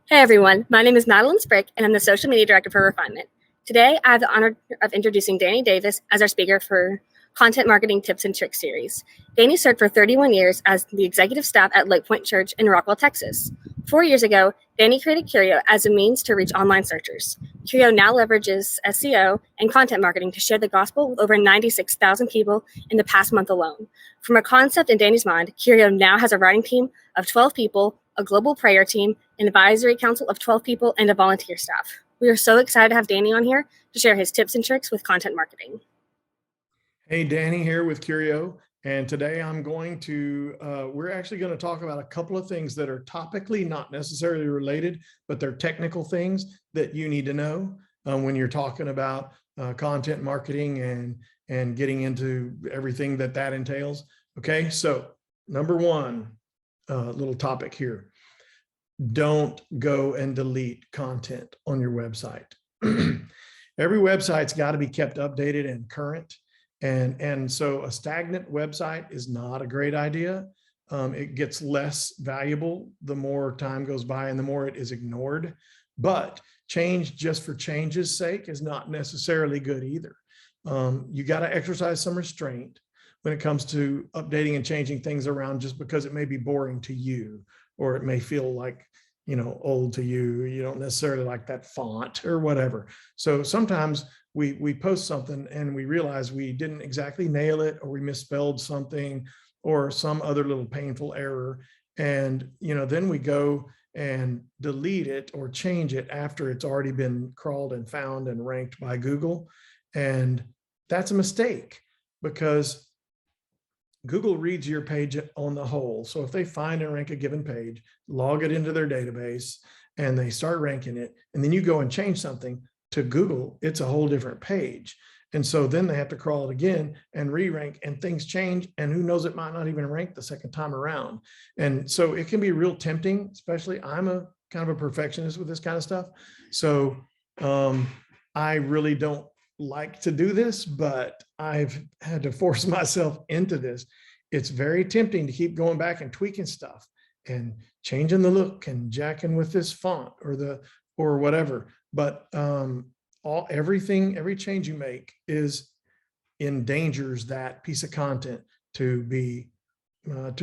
Hey everyone, my name is Madeline Sprick and I'm the Social Media Director for Refinement. Today I have the honor of introducing Danny Davis as our speaker for Content Marketing Tips and Tricks series. Danny served for 31 years as the executive staff at Lake Point Church in Rockwell, Texas. 4 years ago, Danny created Curio as a means to reach online searchers. Curio now leverages SEO and content marketing to share the gospel with over 96,000 people in the past month alone. From a concept in Danny's mind, Curio now has a writing team of 12 people, a global prayer team, an advisory council of 12 people, and a volunteer staff. We are so excited to have Danny on here to share his tips and tricks with content marketing. Hey, Danny here with Curio. And today we're actually going to talk about a couple of things that are topically not necessarily related, but they're technical things that you need to know when you're talking about content marketing and getting into everything that entails. Okay, so number one, little topic here. Don't go and delete content on your website. Every website's got to be kept updated and current. And so a stagnant website is not a great idea. It gets less valuable the more time goes by and the more it is ignored. But change just for change's sake is not necessarily good either. You got to exercise some restraint when it comes to updating and changing things around just because it may be boring to you, or it may feel like, old to you. You don't necessarily like that font or whatever. So sometimes we post something and we realize we didn't exactly nail it, or we misspelled something, or some other little painful error. And, then we go and delete it or change it after it's already been crawled and found and ranked by Google. And that's a mistake, because Google reads your page on the whole. So if they find and rank a given page, log it into their database, and they start ranking it, and then you go and change something to Google, it's a whole different page. And so then they have to crawl it again and re-rank, and things change, and who knows, it might not even rank the second time around. And so it can be real tempting, especially I'm a kind of a perfectionist with this kind of stuff. So I really don't like to do this, but I've had to force myself into this. It's very tempting to keep going back and tweaking stuff and changing the look and jacking with this font or whatever. But every change you make endangers that piece of content to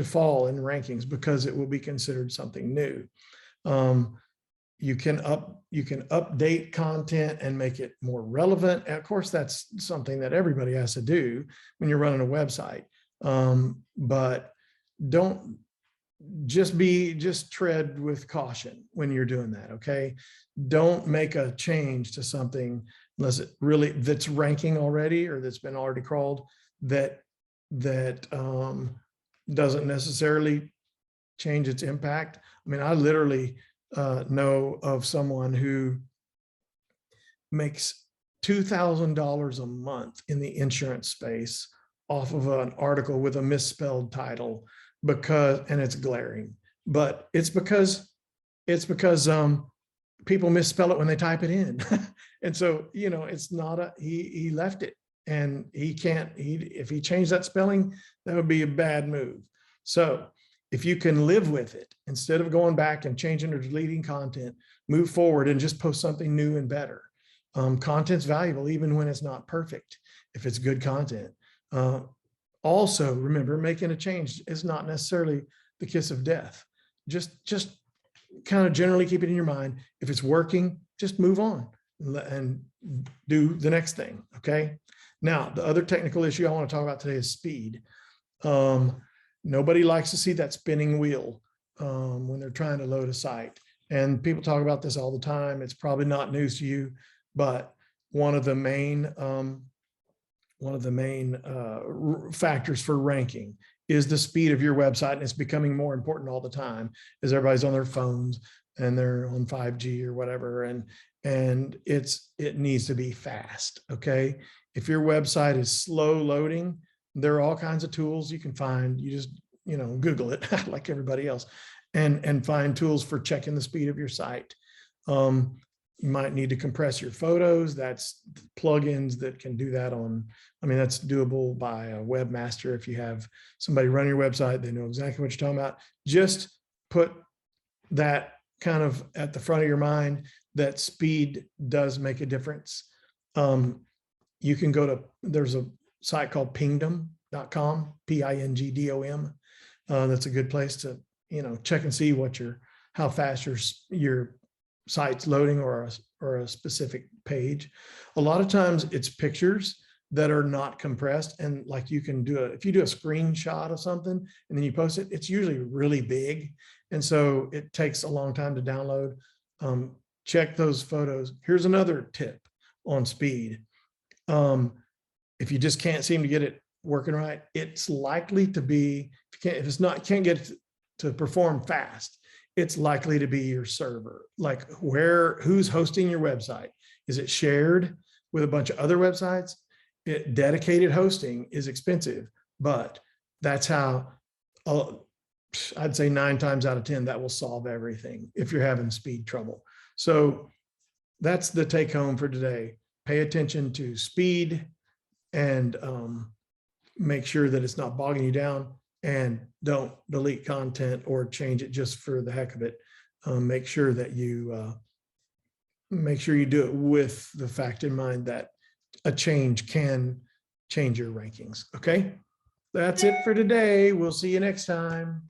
fall in rankings, because it will be considered something new. You can update content and make it more relevant. And of course, that's something that everybody has to do when you're running a website. But don't just tread with caution when you're doing that. Okay. Don't make a change to something unless that's ranking already, or that's been already crawled, that doesn't necessarily change its impact. I mean, I literally know of someone who makes $2,000 a month in the insurance space off of an article with a misspelled title, and it's glaring, but it's because people misspell it when they type it in. And so, it's not he left it, and if he changed that spelling, that would be a bad move. So if you can live with it, instead of going back and changing or deleting content, move forward and just post something new and better. Content's valuable even when it's not perfect, if it's good content. Also, remember, making a change is not necessarily the kiss of death. Just kind of generally keep it in your mind. If it's working, just move on and do the next thing. Okay. Now, the other technical issue I want to talk about today is speed. Nobody likes to see that spinning wheel when they're trying to load a site. And people talk about this all the time. It's probably not news to you, but one of the main factors for ranking is the speed of your website. And it's becoming more important all the time as everybody's on their phones and they're on 5G or whatever. And it needs to be fast. Okay. If your website is slow loading, there are all kinds of tools you can find. You just, Google it like everybody else, and find tools for checking the speed of your site. You might need to compress your photos. That's plugins that can do that that's doable by a webmaster. If you have somebody run your website, they know exactly what you're talking about. Just put that kind of at the front of your mind that speed does make a difference. You can go to, there's a site called pingdom.com, Pingdom. That's a good place to, check and see how fast your site's loading, or a specific page. A lot of times it's pictures that are not compressed, and like you can if you do a screenshot of something and then you post it, it's usually really big, and so it takes a long time to download. Check those photos. Here's another tip on speed. If you just can't seem to get it working right, it's likely to be, can't get it to perform fast, it's likely to be your server. Like who's hosting your website? Is it shared with a bunch of other websites? Dedicated hosting is expensive, but that's how, I'd say 9 times out of 10, that will solve everything if you're having speed trouble. So that's the take home for today. Pay attention to speed, and make sure that it's not bogging you down, and don't delete content or change it just for the heck of it. Make sure that you do it with the fact in mind that a change can change your rankings. Okay, that's it for today. We'll see you next time.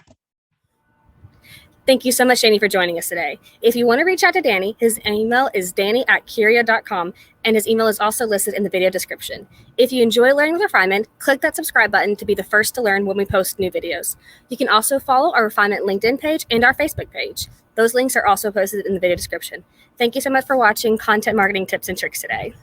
Thank you so much, Danny, for joining us today. If you want to reach out to Danny, his email is danny@curio.com, and his email is also listed in the video description. If you enjoy learning with refinement, click that subscribe button to be the first to learn when we post new videos. You can also follow our refinement LinkedIn page and our Facebook page. Those links are also posted in the video description. Thank you so much for watching Content Marketing Tips and Tricks today.